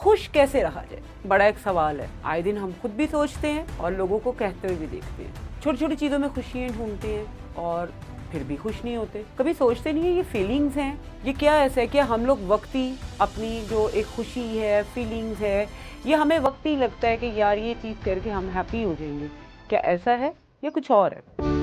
खुश कैसे रहा जाए, बड़ा एक सवाल है। आए दिन हम खुद भी सोचते हैं और लोगों को कहते हुए भी देखते हैं। छोटी छोटी चीज़ों में खुशियाँ ढूंढते हैं और फिर भी खुश नहीं होते। कभी सोचते नहीं है ये फीलिंग्स हैं, ये क्या ऐसा है, क्या हम लोग वक्ती अपनी जो एक खुशी है, फीलिंग्स है, ये हमें वक्ती लगता है कि यार ये चीज़ करके हम हैप्पी हो जाएंगे, क्या ऐसा है या कुछ और है?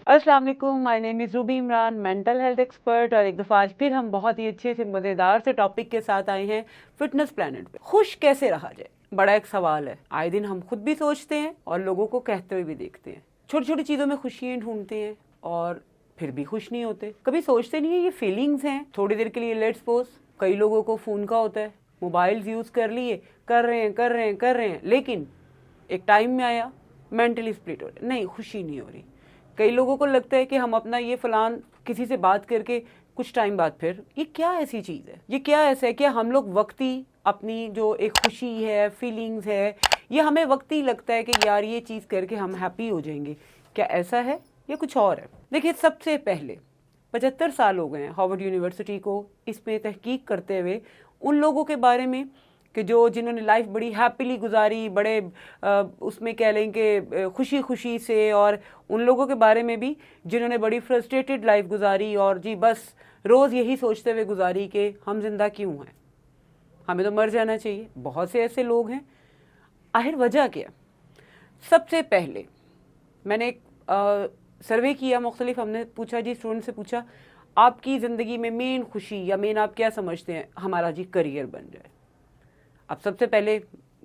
अस्सलाम वालेकुम, my name is Ruby Imran, mental health expert. और एक दफ़ा आज फिर हम बहुत ही अच्छे से मज़ेदार से टॉपिक के साथ आए हैं फिटनेस प्लैनेट पे। खुश कैसे रहा जाए, बड़ा एक सवाल है। आए दिन हम खुद भी सोचते हैं और लोगों को कहते हुए भी देखते हैं। छोटी छोटी चीज़ों में खुशियाँ ढूंढते हैं और फिर भी खुश नहीं होते। कभी सोचते नहीं है ये फीलिंग्स हैं। थोड़ी देर के लिए लेट्स सपोज कई लोगों को फ़ोन का होता है, मोबाइल यूज़ कर लिए, कर रहे हैं, लेकिन एक टाइम में आया मेंटली स्प्लिट हो रहे, नहीं खुशी नहीं हो रही। कई लोगों को लगता है कि हम अपना ये फलान किसी से बात करके कुछ टाइम बाद फिर ये क्या ऐसी चीज़ है, ये क्या ऐसा है, क्या हम लोग वक्ती अपनी जो एक खुशी है, फीलिंग्स है, ये हमें वक्ती लगता है कि यार ये चीज़ करके हम हैप्पी हो जाएंगे, क्या ऐसा है या कुछ और है? देखिए, सबसे पहले 75 साल हो गए हैं हार्वर्ड यूनिवर्सिटी को इस पे तहकीक करते हुए उन लोगों के बारे में कि जिन्होंने लाइफ बड़ी हैप्पीली गुजारी, बड़े उसमें कह लें कि खुशी खुशी से, और उन लोगों के बारे में भी जिन्होंने बड़ी फ्रस्ट्रेटेड लाइफ गुजारी और जी बस रोज़ यही सोचते हुए गुजारी कि हम जिंदा क्यों हैं, हमें तो मर जाना चाहिए। बहुत से ऐसे लोग हैं। आखिर वजह क्या? सबसे पहले मैंने एक सर्वे किया मुख्तलिफ, हमने पूछा जी, स्टूडेंट से पूछा आपकी ज़िंदगी में मेन खुशी या मेन आप क्या समझते हैं? हमारा जी करियर बन जाए। अब सबसे पहले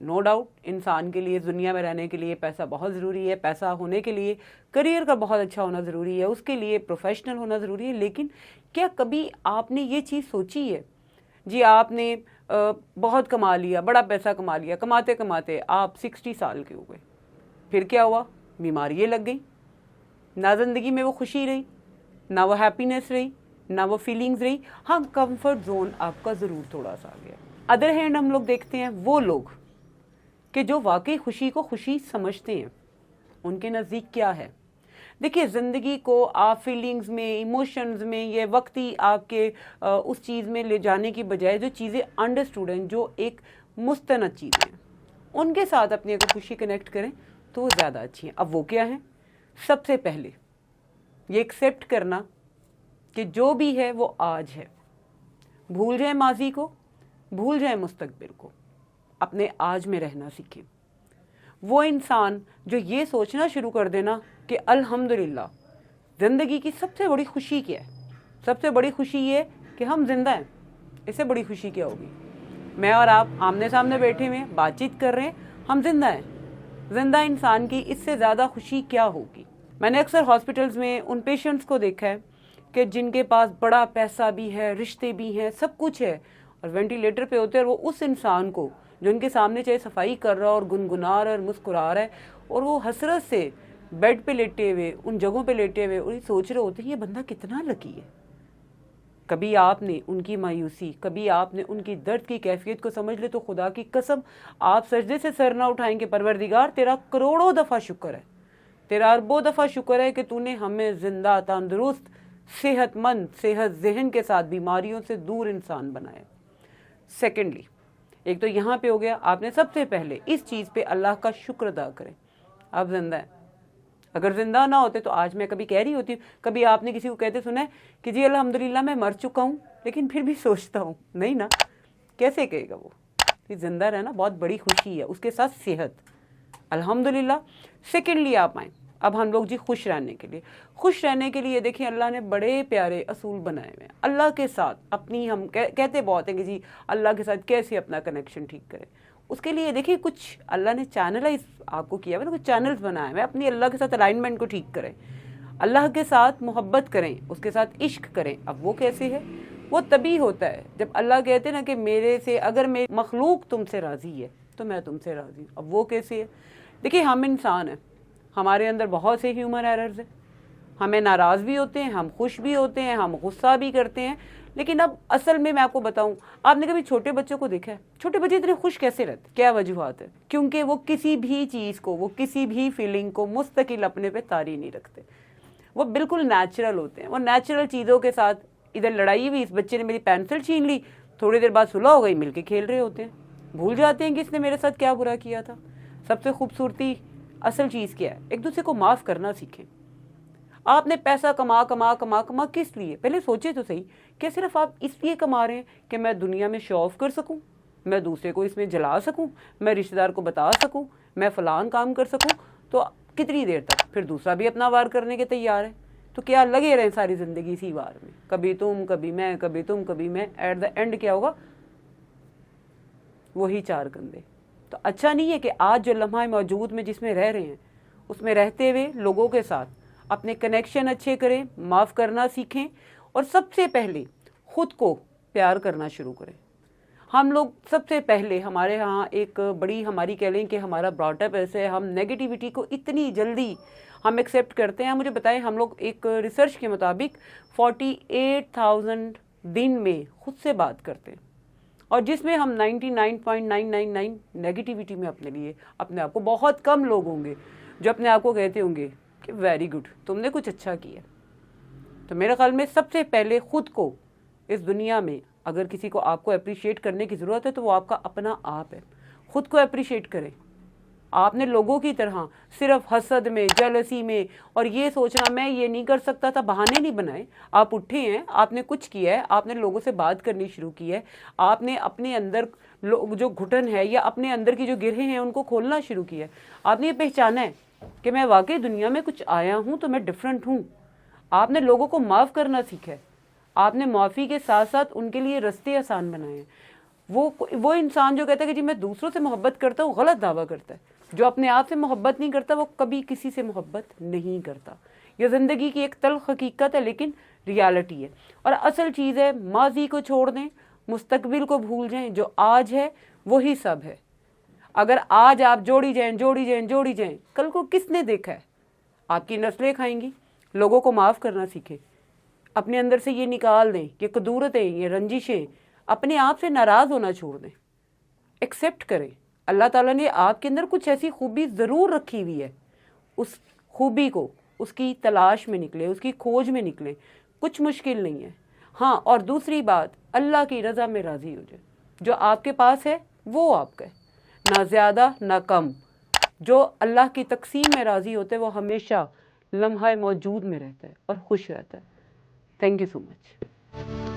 नो डाउट इंसान के लिए, दुनिया में रहने के लिए पैसा बहुत ज़रूरी है, पैसा होने के लिए करियर का बहुत अच्छा होना ज़रूरी है, उसके लिए प्रोफेशनल होना ज़रूरी है। लेकिन क्या कभी आपने ये चीज़ सोची है जी, आपने बहुत कमा लिया, बड़ा पैसा कमा लिया, कमाते कमाते आप 60 साल के हो गए, फिर क्या हुआ? बीमारियाँ लग गई, ना ज़िंदगी में वो खुशी रही, ना वो हैप्पीनेस रही, ना वो फीलिंग्स रही। हाँ, कंफर्ट जोन आपका ज़रूर थोड़ा सा आ गया। अदर हैंड हम लोग देखते हैं वो लोग कि जो वाकई खुशी को खुशी समझते हैं, उनके नज़दीक क्या है। देखिए, ज़िंदगी को आप फीलिंग्स में, इमोशंस में, ये वक्ती आपके उस चीज़ में ले जाने की बजाय जो चीज़ें अंडरस्टूड हैं, जो एक मुस्तनद चीज़ें हैं, उनके साथ अपनी अगर खुशी कनेक्ट करें तो वो ज़्यादा अच्छी हैं। अब वो क्या है? सबसे पहले ये एक्सेप्ट करना कि जो भी है वो आज है। भूल जाए माजी को, भूल जाए मुस्तकबिल को, अपने आज में रहना सीखें। वो इंसान जो ये सोचना शुरू कर देना कि अल्हम्दुलिल्लाह, ज़िंदगी की सबसे बड़ी खुशी क्या है? सबसे बड़ी खुशी ये कि हम जिंदा हैं। इससे बड़ी खुशी क्या होगी? मैं और आप आमने सामने बैठे हुए हैं, बातचीत कर रहे हैं, हम जिंदा हैं। जिंदा इंसान की इससे ज़्यादा खुशी क्या होगी? मैंने अक्सर हॉस्पिटल्स में उन पेशेंट्स को देखा है कि जिनके पास बड़ा पैसा भी है, रिश्ते भी हैं, सब कुछ है, और वेंटिलेटर पे होते हैं, और वो उस इंसान को जो उनके सामने चाहे सफाई कर रहा है और गुनगुना रहा है और मुस्कुरा रहा है, और वो हसरत से बेड पे लेटे हुए, उन जगहों पे लेटे हुए, और सोच रहे होते हैं ये बंदा कितना लकी है। कभी आपने उनकी मायूसी, कभी आपने उनकी दर्द की कैफियत को समझ ले तो खुदा की कसम आप सजदे से सर ना उठाएंगे, परवरदिगार तेरा करोड़ों दफ़ा शुक्र है, तेरा अरबों दफ़ा शुक्र है कि तूने हमें जिंदा, तंदुरुस्त, सेहतमंद, सेहत जहन के साथ बीमारियों से दूर इंसान बनाया। सेकेंडली, एक तो यहाँ पे हो गया, आपने सबसे पहले इस चीज़ पे अल्लाह का शुक्र अदा करें, आप जिंदा हैं। अगर जिंदा ना होते तो आज मैं कभी कह रही होती, कभी आपने किसी को कहते सुना है कि जी अल्हम्दुलिल्लाह मैं मर चुका हूँ, लेकिन फिर भी सोचता हूँ? नहीं ना, कैसे कहेगा वो? जिंदा रहना बहुत बड़ी खुशी है, उसके साथ सेहत, अल्हम्दुलिल्लाह। सेकेंडली आप आए, अब हम लोग जी खुश रहने के लिए, खुश रहने के लिए देखिए अल्लाह ने बड़े प्यारे असूल बनाए हुए हैं। अल्लाह के साथ अपनी, हम कहते बहुत हैं कि जी अल्लाह के साथ कैसे अपना कनेक्शन ठीक करें। उसके लिए देखिए कुछ अल्लाह ने चैनलाइज आपको किया है, कुछ चैनल्स बनाए हुए, अपनी अल्लाह के साथ अलाइनमेंट को ठीक करें, अल्लाह के साथ मोहब्बत करें, उसके साथ इश्क करें। अब वो कैसे है? वो तभी होता है जब अल्लाह कहते हैं ना कि मेरे से, अगर मेरी मखलूक तुमसे राज़ी है तो मैं तुमसे राज़ी हूँ। अब वो कैसे है? देखिए, हम इंसान हैं, हमारे अंदर बहुत से ह्यूमन एरर्स हैं, हमें नाराज़ भी होते हैं, हम खुश भी होते हैं, हम गुस्सा भी करते हैं, لیکن اب اصل میں آپ کو بتاؤں، آپ نے کبھی چھوٹے بچوں کو دیکھا ہے؟ چھوٹے بچے اتنے خوش کیسے رہتے؟ کیا وجوہات ہے؟ کیونکہ وہ کسی بھی چیز کو، وہ کسی بھی فیلنگ کو مستقل اپنے پہ طاری نہیں رکھتے، وہ بالکل نیچرل ہوتے ہیں، وہ نیچرل چیزوں کے ساتھ، ادھر لڑائی ہوئی، اس بچے نے میری پینسل چھین لی، تھوڑی دیر بعد صلح ہو گئی، مل کے کھیل رہے ہوتے ہیں، بھول جاتے ہیں کہ اس نے میرے ساتھ کیا برا کیا تھا۔ سب سے خوبصورتی اصل چیز کیا ہے؟ ایک دوسرے کو معاف کرنا سیکھیں۔ آپ نے پیسہ کما کما کما کما کس لیے؟ پہلے سوچے تو صحیح، کہ صرف آپ اس لیے کما رہے ہیں کہ میں دنیا میں شو آف کر سکوں، میں دوسرے کو اس میں جلا سکوں، میں رشتہ دار کو بتا سکوں، میں فلان کام کر سکوں، تو کتنی دیر تک؟ پھر دوسرا بھی اپنا وار کرنے کے تیار ہے، تو کیا لگے رہیں ساری زندگی اسی وار میں، کبھی تم کبھی میں، کبھی تم کبھی میں، ایٹ دا اینڈ کیا ہوگا؟ وہی چار کندھے۔ تو اچھا نہیں ہے کہ آج جو لمحہ موجود میں جس میں رہ رہے ہیں، اس میں رہتے ہوئے لوگوں کے ساتھ اپنے کنیکشن اچھے کریں، معاف کرنا سیکھیں، اور سب سے پہلے خود کو پیار کرنا شروع کریں۔ ہم لوگ سب سے پہلے، ہمارے ہاں ایک بڑی ہماری کہہ لیں کہ ہمارا براٹ اپ ایسے ہے، ہم نیگیٹیوٹی کو اتنی جلدی ہم ایکسیپٹ کرتے ہیں۔ مجھے بتائیں، ہم لوگ ایک ریسرچ کے مطابق 48,000 دن میں خود سے بات کرتے ہیں، اور جس میں ہم 99.999 نیگیٹیوٹی میں اپنے آپ کو، بہت کم لوگ ہوں گے جو اپنے آپ کو کہتے ہوں گے کہ ویری گڈ، تم نے کچھ اچھا کیا۔ تو میرے خیال میں سب سے پہلے خود کو اس دنیا میں، اگر کسی کو آپ کو اپریشیٹ کرنے کی ضرورت ہے تو وہ آپ کا اپنا آپ ہے۔ خود کو اپریشیٹ کریں۔ آپ نے لوگوں کی طرح صرف حسد میں، جیلسی میں، اور یہ سوچنا میں یہ نہیں کر سکتا تھا، بہانے نہیں بنائے۔ آپ اٹھے ہیں، آپ نے کچھ کیا ہے، آپ نے لوگوں سے بات کرنی شروع کی ہے، آپ نے اپنے اندر جو گھٹن ہے یا اپنے اندر کی جو گرہیں ہیں ان کو کھولنا شروع کیا ہے۔ آپ نے یہ پہچانا ہے کہ میں واقعی دنیا میں کچھ آیا ہوں تو میں ڈفرینٹ ہوں۔ آپ نے لوگوں کو معاف کرنا سیکھا ہے، آپ نے معافی کے ساتھ ساتھ ان کے لیے رستے آسان بنائے ہیں۔ وہ انسان جو کہتا ہے کہ جی میں دوسروں سے محبت کرتا ہوں، غلط دعویٰ کرتا ہے۔ جو اپنے آپ سے محبت نہیں کرتا وہ کبھی کسی سے محبت نہیں کرتا۔ یہ زندگی کی ایک تلخ حقیقت ہے، لیکن ریالٹی ہے۔ اور اصل چیز ہے، ماضی کو چھوڑ دیں، مستقبل کو بھول جائیں، جو آج ہے وہی سب ہے۔ اگر آج آپ جوڑی جائیں، کل کو کس نے دیکھا ہے؟ آپ کی نسلیں کھائیں گی۔ لوگوں کو معاف کرنا سیکھیں، اپنے اندر سے یہ نکال دیں، یہ قدورتیں، یہ رنجشیں، اپنے آپ سے ناراض ہونا چھوڑ دیں، ایکسیپٹ کریں۔ اللہ تعالیٰ نے آپ کے اندر کچھ ایسی خوبی ضرور رکھی ہوئی ہے، اس خوبی کو، اس کی تلاش میں نکلیں، اس کی کھوج میں نکلیں، کچھ مشکل نہیں ہے۔ ہاں، اور دوسری بات، اللہ کی رضا میں راضی ہو جائے۔ جو آپ کے پاس ہے وہ آپ کا ہے، نہ زیادہ نہ کم۔ جو اللہ کی تقسیم میں راضی ہوتے وہ ہمیشہ لمحہ موجود میں رہتا ہے اور خوش رہتا ہے۔ Thank you so much.